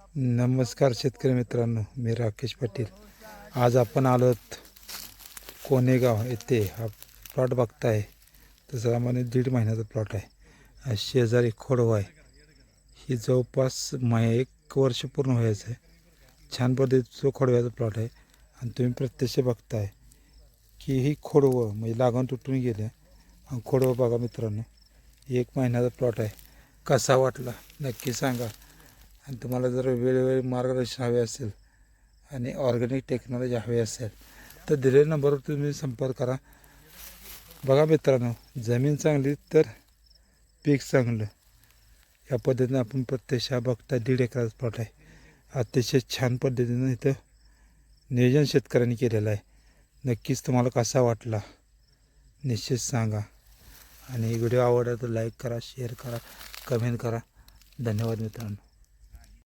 नमस्कार शेतकरी मित्रांनो, मी राकेश पाटील. आज आपण आलोत कोणेगाव येथे. हा प्लॉट बघताय तसा आम्हाला 1.5 महिन्याचा प्लॉट आहे. शेजारी खोडवा आहे. ही जवळपास 1 वर्ष पूर्ण व्हायचं आहे. छान पद्धतीचं खोडव्याचा प्लॉट आहे आणि तुम्ही प्रत्यक्ष बघताय की ही खोडवं म्हणजे लागून तुटून गेले. आणि खोडवं बघा मित्रांनो, 1 महिन्याचा प्लॉट आहे. कसा वाटला नक्की सांगा. आणि तुम्हाला जर वेळोवेळी मार्गदर्शन हवे असेल आणि ऑर्गॅनिक टेक्नॉलॉजी हवी असेल तर दिलेल्या नंबरवर तुम्ही संपर्क करा. बघा मित्रांनो, जमीन चांगली तर पीक चांगलं. या पद्धतीनं आपण प्रत्यक्ष बघता 1.5 एकराचा प्लॉट आहे. अतिशय छान पद्धतीनं इथं नियोजन शेतकऱ्यांनी केलेलं आहे. नक्कीच तुम्हाला कसा वाटला निश्चित सांगा. आणि व्हिडिओ आवडला तर लाईक करा, शेअर करा, कमेंट करा. धन्यवाद मित्रांनो.